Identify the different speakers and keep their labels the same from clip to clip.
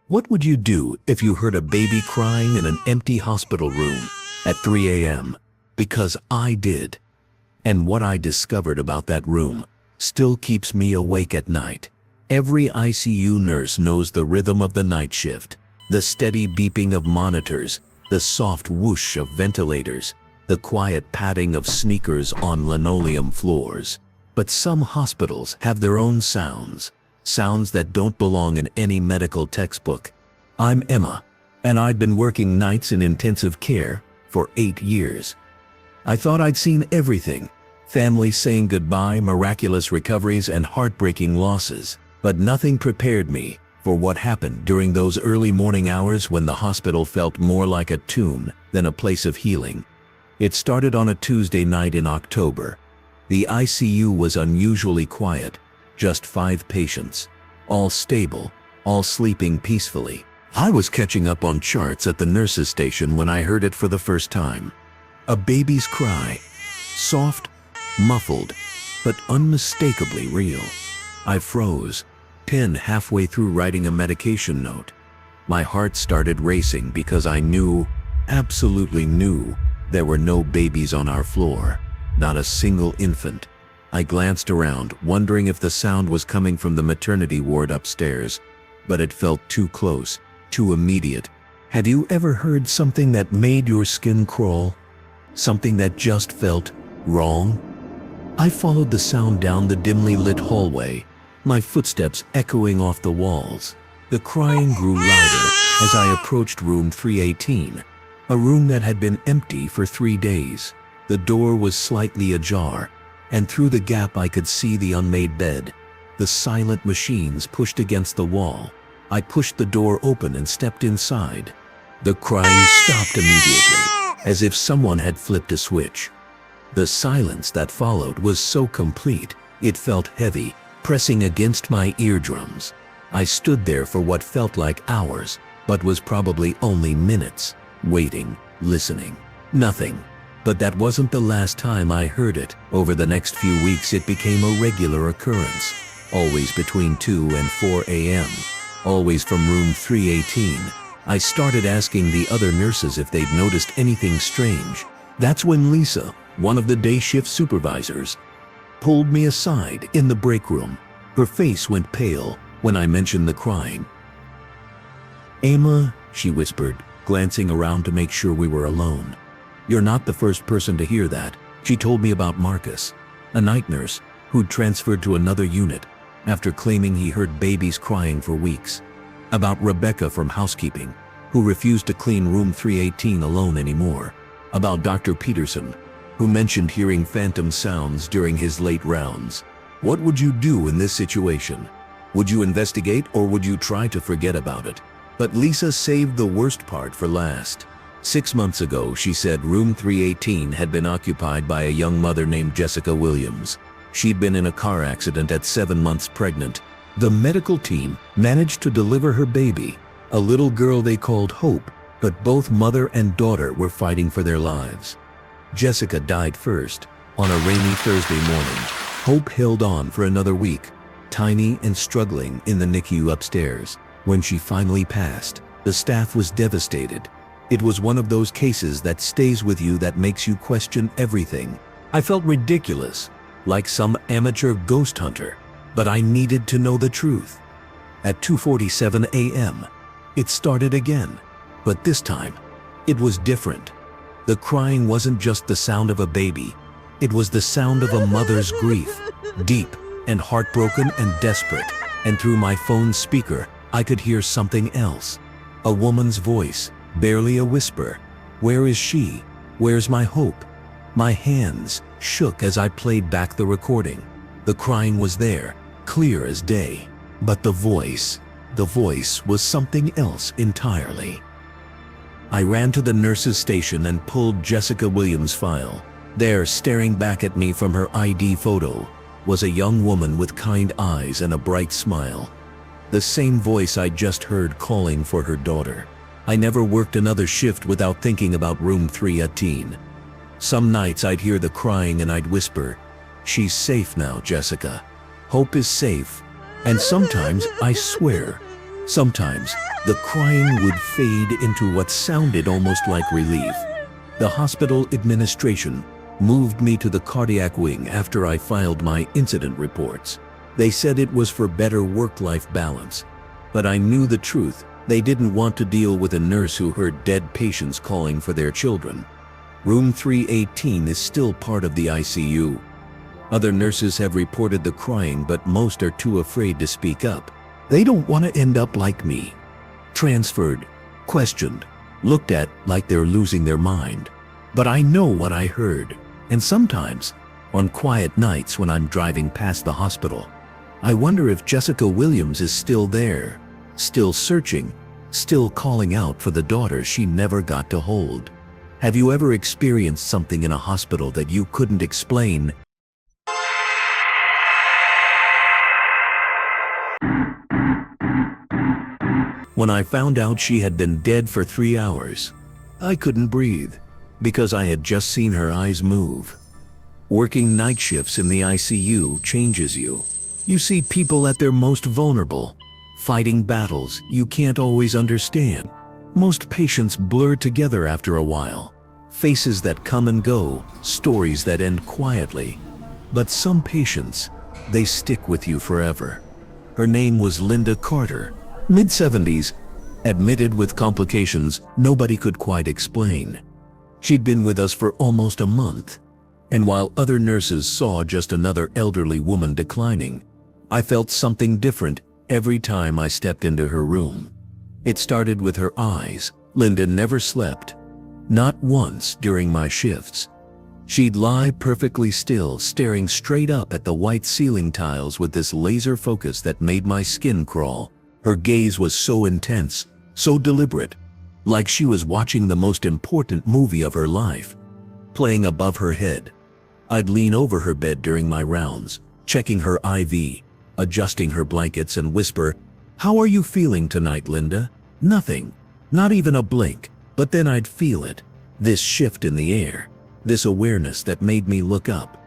Speaker 1: What would you do if you heard a baby crying in an empty hospital room at 3 a.m.? Because I did. And what I discovered about that room still keeps me awake at night. Every ICU nurse knows the rhythm of the night shift, the steady beeping of monitors, the soft whoosh of ventilators, the quiet padding of sneakers on linoleum floors. But some hospitals have their own sounds. Sounds that don't belong in any medical textbook. I'm Emma, and I'd been working nights in intensive care for 8 years. I thought I'd seen everything. Families saying goodbye, miraculous recoveries, and heartbreaking losses. But nothing prepared me for what happened during those early morning hours when the hospital felt more like a tomb than a place of healing. It started on a Tuesday night in October. The ICU was unusually quiet. Just 5 patients, all stable, all sleeping peacefully. I was catching up on charts at the nurses' station when I heard it for the first time. A baby's cry, soft, muffled, but unmistakably real. I froze, pen halfway through writing a medication note. My heart started racing because I knew, absolutely knew, there were no babies on our floor, not a single infant. I glanced around, wondering if the sound was coming from the maternity ward upstairs, but it felt too close, too immediate. Had you ever heard something that made your skin crawl? Something that just felt wrong? I followed the sound down the dimly lit hallway, my footsteps echoing off the walls. The crying grew louder as I approached room 318, a room that had been empty for 3 days. The door was slightly ajar, and through the gap I could see the unmade bed, the silent machines pushed against the wall. I pushed the door open and stepped inside. The crying stopped immediately, as if someone had flipped a switch. The silence that followed was so complete, it felt heavy, pressing against my eardrums. I stood there for what felt like hours, but was probably only minutes, waiting, listening. Nothing. But that wasn't the last time I heard it. Over the next few weeks it became a regular occurrence. Always between 2 and 4 a.m. Always from room 318. I started asking the other nurses if they'd noticed anything strange. That's when Lisa, one of the day shift supervisors, pulled me aside in the break room. Her face went pale when I mentioned the crying. "Emma," she whispered, glancing around to make sure we were alone. "You're not the first person to hear that." She told me about Marcus, a night nurse who'd transferred to another unit after claiming he heard babies crying for weeks. About Rebecca from housekeeping, who refused to clean room 318 alone anymore. About Dr. Peterson, who mentioned hearing phantom sounds during his late rounds. What would you do in this situation? Would you investigate or would you try to forget about it? But Lisa saved the worst part for last. 6 months ago, she said room 318 had been occupied by a young mother named Jessica Williams. She'd been in a car accident at 7 months pregnant. The medical team managed to deliver her baby, a little girl they called Hope, but both mother and daughter were fighting for their lives. Jessica died first, on a rainy Thursday morning. Hope held on for another week, tiny and struggling in the NICU upstairs. When she finally passed, the staff was devastated. It was one of those cases that stays with you, that makes you question everything. I felt ridiculous, like some amateur ghost hunter, but I needed to know the truth. At 2:47 a.m., it started again, but this time, it was different. The crying wasn't just the sound of a baby, it was the sound of a mother's grief, deep and heartbroken and desperate. And through my phone's speaker, I could hear something else. A woman's voice, barely a whisper. Where is she? Where's my hope? My hands shook as I played back the recording. The crying was there, clear as day. But the voice was something else entirely. I ran to the nurse's station and pulled Jessica Williams' file. There, staring back at me from her ID photo, was a young woman with kind eyes and a bright smile. The same voice I'd just heard calling for her daughter. I never worked another shift without thinking about room 318. Some nights I'd hear the crying and I'd whisper, "She's safe now, Jessica. Hope is safe." And sometimes, I swear, sometimes the crying would fade into what sounded almost like relief. The hospital administration moved me to the cardiac wing after I filed my incident reports. They said it was for better work-life balance. But I knew the truth. They didn't want to deal with a nurse who heard dead patients calling for their children. Room 318 is still part of the ICU. Other nurses have reported the crying, but most are too afraid to speak up. They don't want to end up like me. Transferred, questioned, looked at like they're losing their mind. But I know what I heard. And sometimes, on quiet nights when I'm driving past the hospital, I wonder if Jessica Williams is still there, still searching, still calling out for the daughter she never got to hold. Have you ever experienced something in a hospital that you couldn't explain? When I found out she had been dead for 3 hours, I couldn't breathe because I had just seen her eyes move. Working night shifts in the ICU changes you. You see people at their most vulnerable, fighting battles you can't always understand. Most patients blur together after a while. Faces that come and go, stories that end quietly. But some patients, they stick with you forever. Her name was Linda Carter, mid-70s, admitted with complications nobody could quite explain. She'd been with us for almost a month. And while other nurses saw just another elderly woman declining, I felt something different every time I stepped into her room. It started with her eyes. Linda never slept. Not once during my shifts. She'd lie perfectly still, staring straight up at the white ceiling tiles with this laser focus that made my skin crawl. Her gaze was so intense, so deliberate, like she was watching the most important movie of her life, playing above her head. I'd lean over her bed during my rounds, checking her IV, adjusting her blankets, and whisper, "How are you feeling tonight, Linda?" Nothing, not even a blink, but then I'd feel it, this shift in the air, this awareness that made me look up.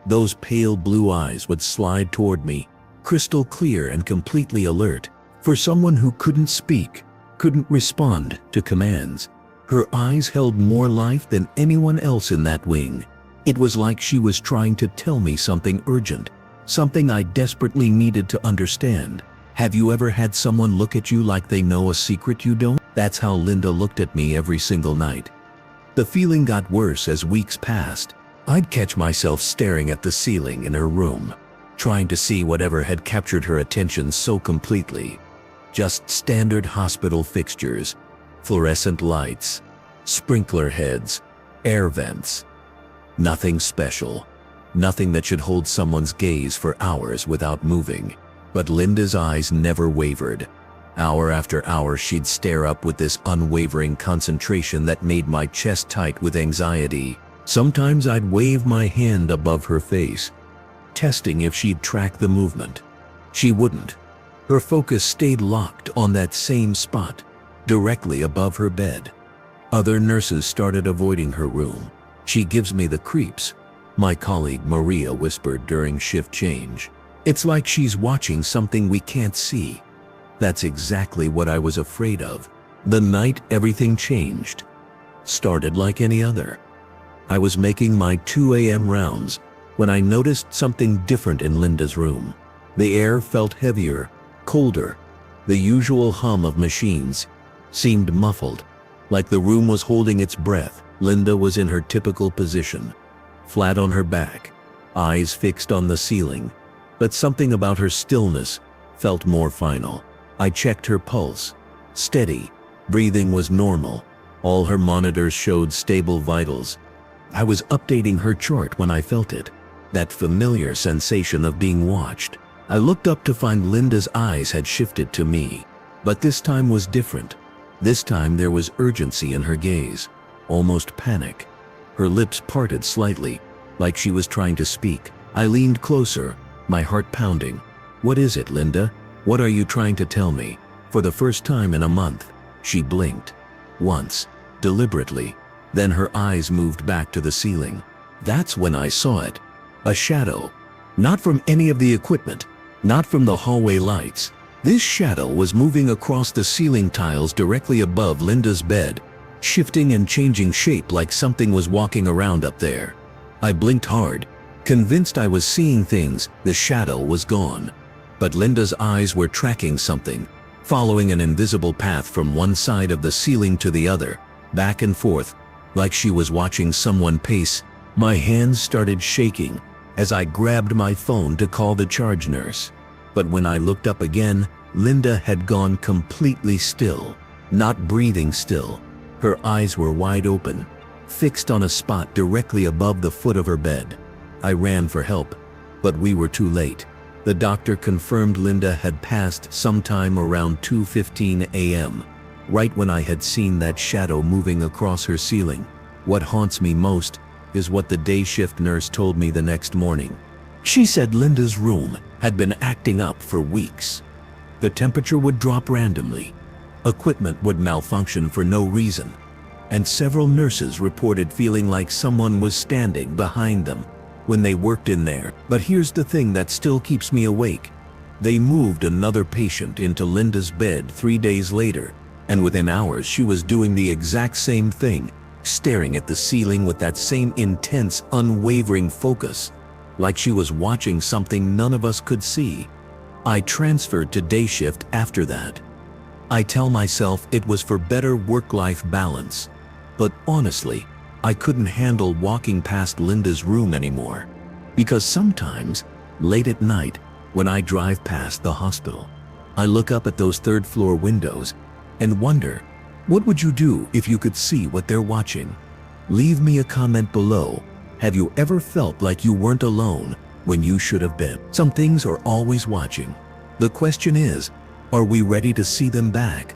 Speaker 1: Those pale blue eyes would slide toward me, crystal clear and completely alert. For someone who couldn't speak, couldn't respond to commands, her eyes held more life than anyone else in that wing. It was like she was trying to tell me something urgent, something I desperately needed to understand. Have you ever had someone look at you like they know a secret you don't? That's how Linda looked at me every single night. The feeling got worse as weeks passed. I'd catch myself staring at the ceiling in her room, trying to see whatever had captured her attention so completely. Just standard hospital fixtures, fluorescent lights, sprinkler heads, air vents. Nothing special, nothing that should hold someone's gaze for hours without moving. But Linda's eyes never wavered. Hour after hour she'd stare up with this unwavering concentration that made my chest tight with anxiety. Sometimes I'd wave my hand above her face, testing if she'd track the movement. She wouldn't. Her focus stayed locked on that same spot, directly above her bed. Other nurses started avoiding her room. "She gives me the creeps," my colleague Maria whispered during shift change. "It's like she's watching something we can't see." That's exactly what I was afraid of. The night everything changed started like any other. I was making my 2 a.m. rounds when I noticed something different in Linda's room. The air felt heavier, colder. The usual hum of machines seemed muffled, like the room was holding its breath. Linda was in her typical position, flat on her back, eyes fixed on the ceiling, but something about her stillness felt more final. I checked her pulse. Steady. Breathing was normal. All her monitors showed stable vitals. I was updating her chart when I felt it. That familiar sensation of being watched. I looked up to find Linda's eyes had shifted to me. But this time was different. This time there was urgency in her gaze, almost panic. Her lips parted slightly, like she was trying to speak. I leaned closer, my heart pounding. "What is it, Linda? What are you trying to tell me?" For the first time in a month, she blinked. Once, deliberately. Then her eyes moved back to the ceiling. That's when I saw it. A shadow. Not from any of the equipment, not from the hallway lights. This shadow was moving across the ceiling tiles directly above Linda's bed, shifting and changing shape like something was walking around up there. I blinked hard, convinced I was seeing things. The shadow was gone. But Linda's eyes were tracking something, following an invisible path from one side of the ceiling to the other, back and forth, like she was watching someone pace. My hands started shaking as I grabbed my phone to call the charge nurse. But when I looked up again, Linda had gone completely still, not breathing still. Her eyes were wide open, fixed on a spot directly above the foot of her bed. I ran for help, but we were too late. The doctor confirmed Linda had passed sometime around 2:15 a.m., right when I had seen that shadow moving across her ceiling. What haunts me most is what the day shift nurse told me the next morning. She said Linda's room had been acting up for weeks. The temperature would drop randomly, equipment would malfunction for no reason, and several nurses reported feeling like someone was standing behind them when they worked in there. But here's the thing that still keeps me awake. They moved another patient into Linda's bed 3 days later, and within hours she was doing the exact same thing, staring at the ceiling with that same intense, unwavering focus, like she was watching something none of us could see. I transferred to day shift after that. I tell myself it was for better work-life balance, but honestly, I couldn't handle walking past Linda's room anymore. Because sometimes, late at night, when I drive past the hospital, I look up at those third-floor windows and wonder, what would you do if you could see what they're watching? Leave me a comment below. Have you ever felt like you weren't alone when you should have been? Some things are always watching. The question is, are we ready to see them back?